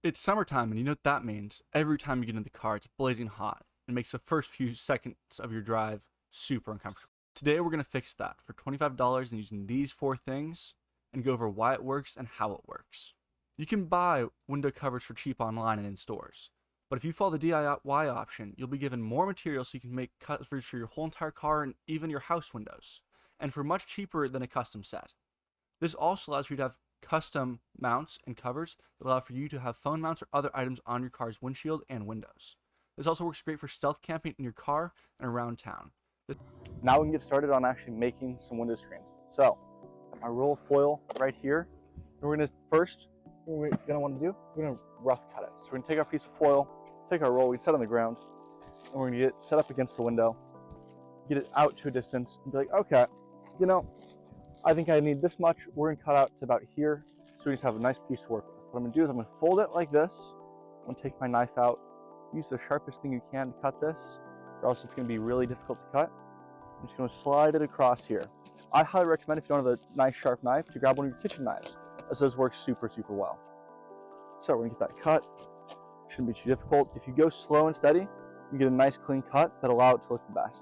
It's summertime, and you know what that means. Every time you get in the car, it's blazing hot. It makes the first few seconds of your drive super uncomfortable. Today, we're going to fix that for $25 and using these four things and go over why it works and how it works. You can buy window covers for cheap online and in stores, but if you follow the DIY option, you'll be given more material so you can make covers for your whole entire car and even your house windows, and for much cheaper than a custom set. This also allows for you to have custom mounts and covers that allow for you to have phone mounts or other items on your car's windshield and windows. This also works great for stealth camping in your car and around town. Now we can get started on actually making some window screens. So, my roll of foil right here. And we're gonna first, what we're gonna want to do, we're gonna rough cut it. So we're gonna take our piece of foil, take our roll, we set it on the ground, and we're gonna get it set up against the window, get it out to a distance, and be like, okay, you know, I think I need this much. We're gonna cut out to about here, so we just have a nice piece to work with. What I'm gonna do is I'm gonna fold it like this. I'm gonna take my knife out, use the sharpest thing you can to cut this, or else it's gonna be really difficult to cut. I'm just gonna slide it across here. I highly recommend, if you don't have a nice sharp knife, to grab one of your kitchen knives, as those work super well. So we're gonna get that cut. Shouldn't be too difficult. If you go slow and steady, you get a nice clean cut that'll allow it to look the best.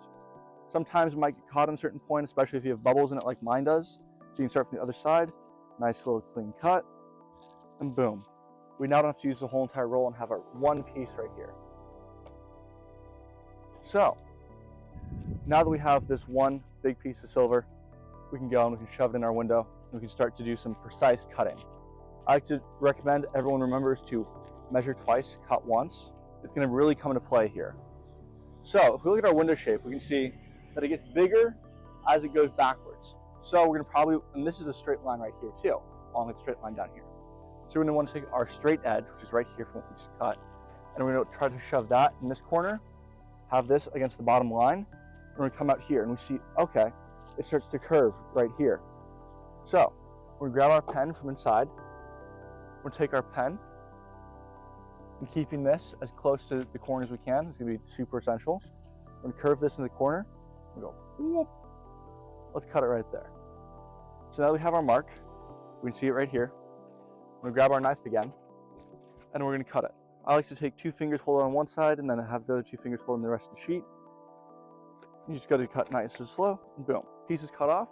Sometimes it might get caught on a certain point, especially if you have bubbles in it like mine does. So you can start from the other side, nice little clean cut, and boom. We now don't have to use the whole entire roll and have our one piece right here. So, now that we have this one big piece of silver, we can go and we can shove it in our window, and we can start to do some precise cutting. I like to recommend everyone remembers to measure twice, cut once. It's gonna really come into play here. So, if we look at our window shape, we can see that it gets bigger as it goes backwards. So we're gonna probably, and this is a straight line right here too, along the straight line down here. So we're gonna want to take our straight edge, which is right here from what we just cut, and we're gonna try to shove that in this corner, have this against the bottom line, and we're gonna come out here and we see, okay, it starts to curve right here. So we're gonna grab our pen from inside, we're gonna take our pen, and keeping this as close to the corner as we can, it's gonna be super essential. We're gonna curve this in the corner, we go, whoop. Let's cut it right there. So now we have our mark, we can see it right here. We're gonna grab our knife again, and we're gonna cut it. I like to take two fingers, hold it on one side, and then have the other two fingers holding the rest of the sheet. You just gotta cut nice and slow, and boom. Piece is cut off.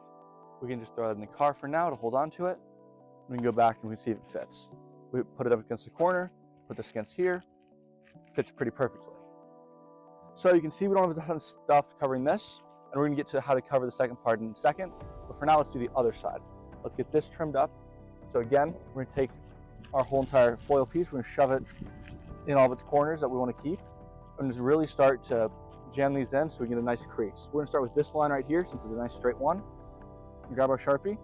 We can just throw it in the car for now to hold on to it. We can go back and we can see if it fits. We put it up against the corner, put this against here, fits pretty perfectly. So you can see we don't have a ton of stuff covering this, and we're gonna get to how to cover the second part in a second. But for now, let's do the other side. Let's get this trimmed up. So again, we're gonna take our whole entire foil piece, we're gonna shove it in all of its corners that we wanna keep, and just really start to jam these in so we get a nice crease. We're gonna start with this line right here, since it's a nice straight one. We grab our Sharpie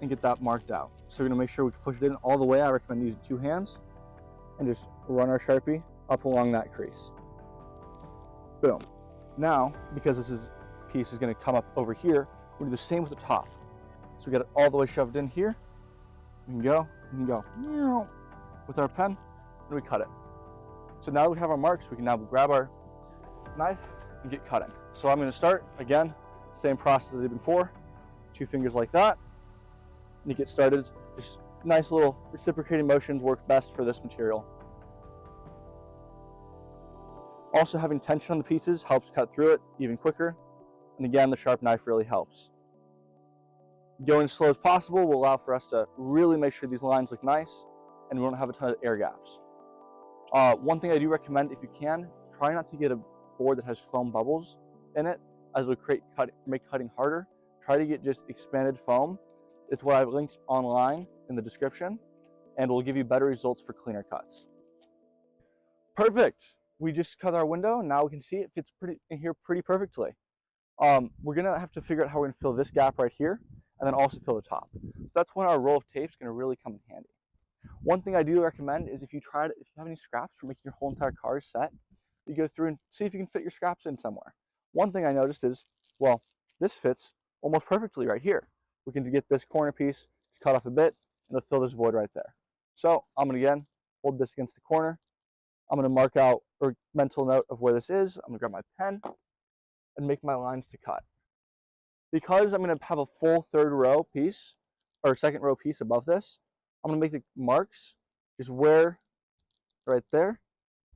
and get that marked out. So we're gonna make sure we can push it in all the way. I recommend using two hands and just run our Sharpie up along that crease. Boom. Now, because this piece is gonna come up over here, we're gonna do the same with the top. So we got it all the way shoved in here. We can go with our pen, and we cut it. So now that we have our marks, we can now grab our knife and get cutting. So I'm gonna start, again, same process as I did before. Two fingers like that, and you get started. Just nice little reciprocating motions work best for this material. Also, having tension on the pieces helps cut through it even quicker. And again, the sharp knife really helps. Going as slow as possible will allow for us to really make sure these lines look nice and we don't have a ton of air gaps. One thing I do recommend, if you can, try not to get a board that has foam bubbles in it, as it will make cutting harder. Try to get just expanded foam. It's what I've linked online in the description, and will give you better results for cleaner cuts. Perfect. We just cut our window, and now we can see it fits in here pretty perfectly. We're gonna have to figure out how we're gonna fill this gap right here, and then also fill the top. So that's when our roll of tape is gonna really come in handy. One thing I do recommend is if you have any scraps for making your whole entire car set, you go through and see if you can fit your scraps in somewhere. One thing I noticed is, well, this fits almost perfectly right here. We can get this corner piece to cut off a bit, and it'll fill this void right there. So I'm gonna again hold this against the corner. I'm gonna mark out or mental note of where this is. I'm gonna grab my pen and make my lines to cut. Because I'm gonna have a full third row piece, or second row piece above this, I'm gonna make the marks just where right there,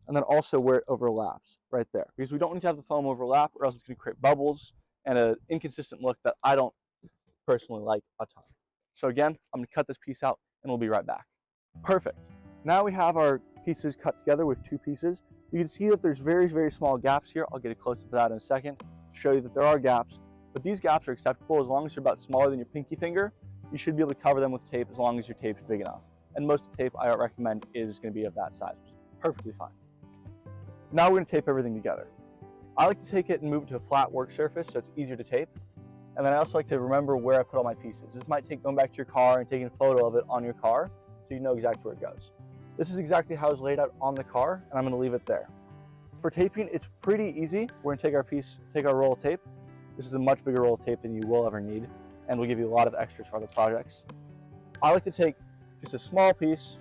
and then also where it overlaps right there, because we don't need to have the foam overlap or else it's going to create bubbles and an inconsistent look that I don't personally like a ton. So again, I'm going to cut this piece out and we'll be right back. Perfect. Now we have our pieces cut together with two pieces. You can see that there's very, very small gaps here. I'll get a close up of that in a second to show you that there are gaps, but these gaps are acceptable as long as they're about smaller than your pinky finger. You should be able to cover them with tape as long as your tape is big enough. And most of the tape I recommend is going to be of that size, which is perfectly fine. Now we're going to tape everything together. I like to take it and move it to a flat work surface so it's easier to tape. And then I also like to remember where I put all my pieces. This might take going back to your car and taking a photo of it on your car so you know exactly where it goes. This is exactly how it's laid out on the car, and I'm going to leave it there. For taping, it's pretty easy. We're going to take our roll of tape. This is a much bigger roll of tape than you will ever need, and will give you a lot of extras for other projects. I like to take just a small piece,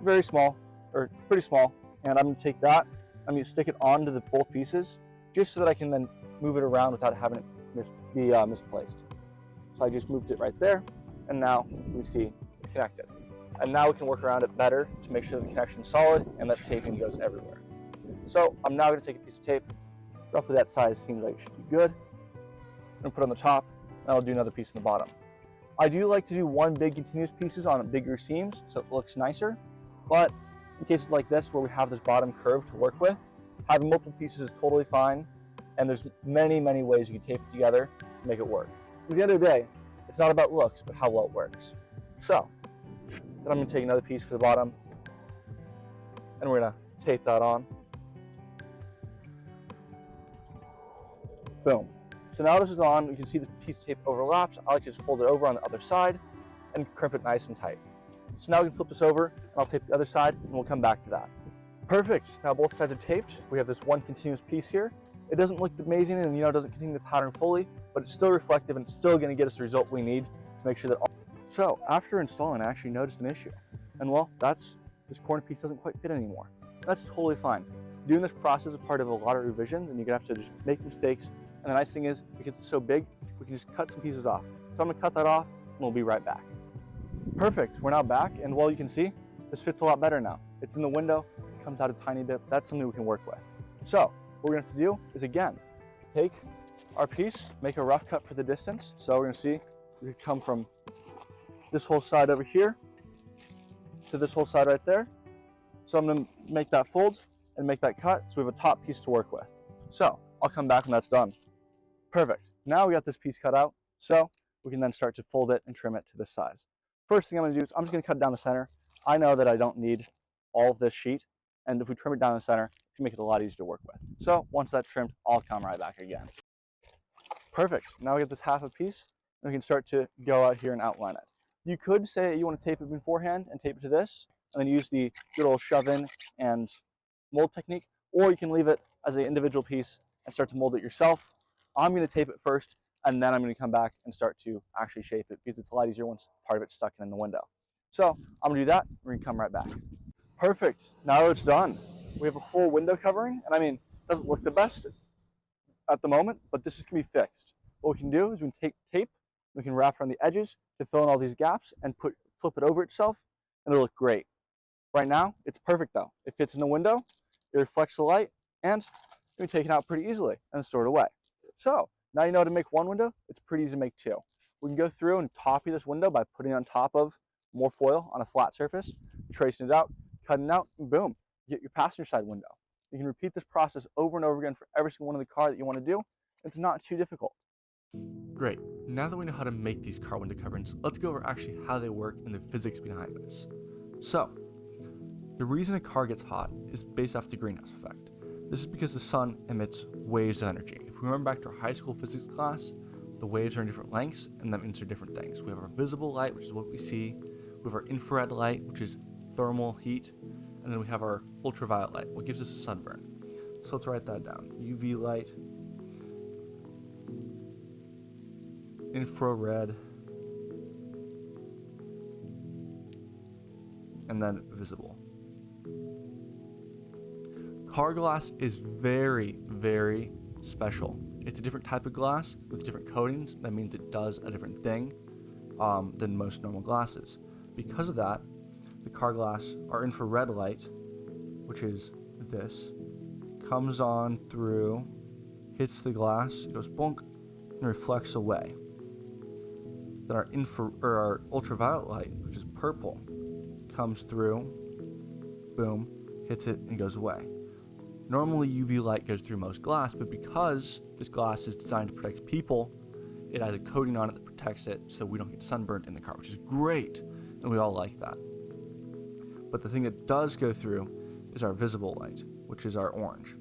very small, or pretty small, and I'm going to take that, I'm going to stick it onto both pieces, just so that I can then move it around without having it be misplaced. So I just moved it right there, and now we see it's connected. And now we can work around it better to make sure the connection's solid and that taping goes everywhere. So I'm now going to take a piece of tape, roughly that size seems like it should be good. I'm going to put it on the top, and I'll do another piece on the bottom. I do like to do one big continuous pieces on bigger seams so it looks nicer, but in cases like this where we have this bottom curve to work with, having multiple pieces is totally fine, and there's many, many ways you can tape it together to make it work. At the end of the day, it's not about looks, but how well it works. So, then I'm going to take another piece for the bottom, and we're going to tape that on. Boom. So now this is on, you can see the piece of tape overlaps. I like to just fold it over on the other side and crimp it nice and tight. So now we can flip this over, and I'll tape the other side, and we'll come back to that. Perfect. Now both sides are taped. We have this one continuous piece here. It doesn't look amazing and it doesn't continue the pattern fully, but it's still reflective and it's still going to get us the result we need to make sure that So after installing, I actually noticed an issue. And well, this corner piece doesn't quite fit anymore. That's totally fine. Doing this process is part of a lot of revisions, and you're gonna have to just make mistakes. And the nice thing is, because it's so big, we can just cut some pieces off. So I'm gonna cut that off, and we'll be right back. Perfect, we're now back, and well, you can see, this fits a lot better now. It's in the window, it comes out a tiny bit, that's something we can work with. So, what we're gonna have to do is, again, take our piece, make a rough cut for the distance. So we're gonna see, we can come from this whole side over here to this whole side right there. So I'm going to make that fold and make that cut so we have a top piece to work with. So I'll come back when that's done. Perfect. Now we got this piece cut out, so we can then start to fold it and trim it to this size. First thing I'm going to do is I'm just going to cut it down the center. I know that I don't need all of this sheet, and if we trim it down the center, it's going to make it a lot easier to work with. So once that's trimmed, I'll come right back again. Perfect. Now we get this half a piece, and we can start to go out here and outline it. You could say you want to tape it beforehand and tape it to this, and then use the good old shove-in and mold technique, or you can leave it as an individual piece and start to mold it yourself. I'm going to tape it first, and then I'm going to come back and start to actually shape it, because it's a lot easier once part of it's stuck in the window. So I'm going to do that, we're going to come right back. Perfect. Now it's done. We have a full window covering, and I mean, it doesn't look the best at the moment, but this is going to be fixed. What we can do is we can take tape, we can wrap around the edges to fill in all these gaps and flip it over itself, and it'll look great. Right now, it's perfect though. It fits in the window, it reflects the light, and it can be taken out pretty easily and stored away. So now you know how to make one window, it's pretty easy to make two. We can go through and copy this window by putting it on top of more foil on a flat surface, tracing it out, cutting it out, and boom, you get your passenger side window. You can repeat this process over and over again for every single one of the car that you want to do. It's not too difficult. Great. Now that we know how to make these car window coverings, let's go over actually how they work and the physics behind this. So, the reason a car gets hot is based off the greenhouse effect. This is because the sun emits waves of energy. If we remember back to our high school physics class, the waves are in different lengths, and that means they're different things. We have our visible light, which is what we see. We have our infrared light, which is thermal heat. And then we have our ultraviolet light, what gives us a sunburn. So let's write that down. UV light, infrared, and then visible. Car glass is very, very special. It's a different type of glass with different coatings. That means it does a different thing than most normal glasses. Because of that, the car glass, our infrared light, which is this, comes on through, hits the glass, it goes bonk, and reflects away. Then our ultraviolet light, which is purple, comes through, boom, hits it, and goes away. Normally UV light goes through most glass, but because this glass is designed to protect people, it has a coating on it that protects it so we don't get sunburned in the car, which is great, and we all like that. But the thing that does go through is our visible light, which is our orange.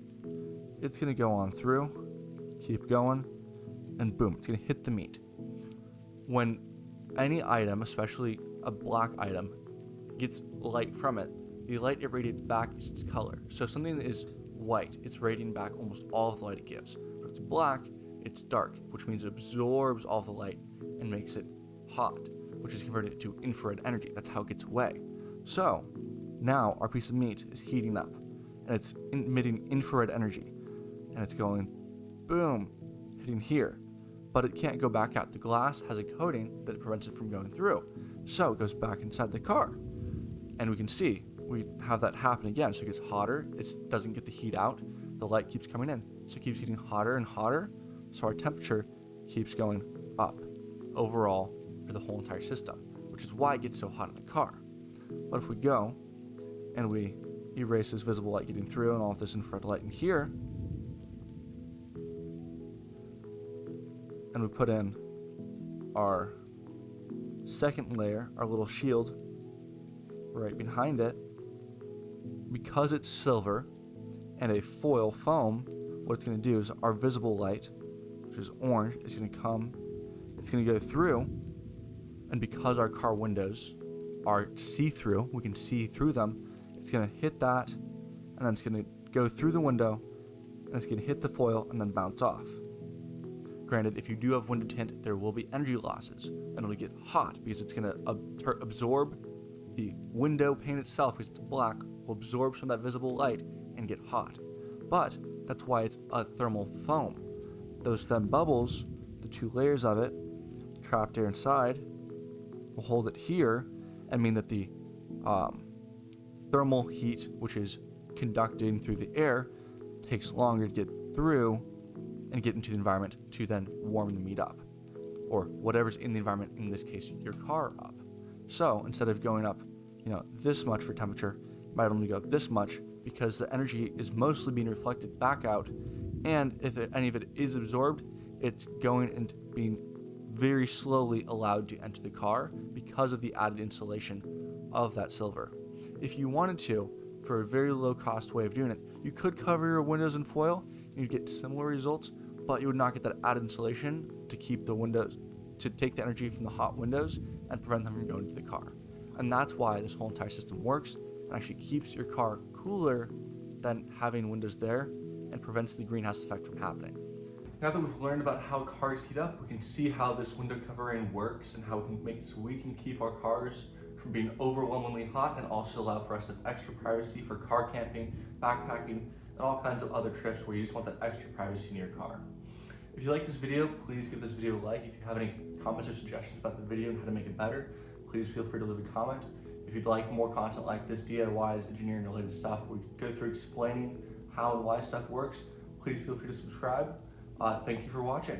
It's going to go on through, keep going, and boom, it's going to hit the meat. When any item, especially a black item, gets light from it, the light it radiates back is its color. So if something is white, it's radiating back almost all of the light it gives. But if it's black, it's dark, which means it absorbs all the light and makes it hot, which is converted to infrared energy. That's how it gets away. So now our piece of meat is heating up, and it's emitting infrared energy, and it's going boom, hitting here. But it can't go back out. The glass has a coating that prevents it from going through. So it goes back inside the car. And we can see we have that happen again. So it gets hotter. It doesn't get the heat out. The light keeps coming in. So it keeps getting hotter and hotter. So our temperature keeps going up overall for the whole entire system, which is why it gets so hot in the car. But if we go and we erase this visible light getting through and all of this infrared light in here, and we put in our second layer, our little shield right behind it, because it's silver and a foil foam, what it's going to do is our visible light, which is orange, is going to come, it's going to go through, and because our car windows are see-through, we can see through them, it's going to hit that, and then it's going to go through the window, and it's going to hit the foil and then bounce off. Granted, if you do have window tint, there will be energy losses, and it'll get hot because it's going to absorb the window pane itself, because it's black, will absorb some of that visible light and get hot. But that's why it's a thermal foam. Those thin bubbles, the two layers of it, trapped air inside, will hold it here and mean that the thermal heat, which is conducting through the air, takes longer to get through and get into the environment to then warm the meat up, or whatever's in the environment, in this case your car, up. So instead of going up this much for temperature, it might only go up this much because the energy is mostly being reflected back out, and if any of it is absorbed, it's going and being very slowly allowed to enter the car because of the added insulation of that silver. If you wanted to, for a very low cost way of doing it, you could cover your windows in foil and you'd get similar results, but you would not get that added insulation to keep the windows, to take the energy from the hot windows and prevent them from going into the car. And that's why this whole entire system works and actually keeps your car cooler than having windows there and prevents the greenhouse effect from happening. Now that we've learned about how cars heat up, we can see how this window covering works and how we can make it so we can keep our cars from being overwhelmingly hot, and also allow for us to have extra privacy for car camping, backpacking, and all kinds of other trips where you just want that extra privacy in your car. If you like this video, please give this video a like. If you have any comments or suggestions about the video and how to make it better, please feel free to leave a comment. If you'd like more content like this, DIYs, engineering related stuff, where we go through explaining how and why stuff works, please feel free to subscribe. Thank you for watching.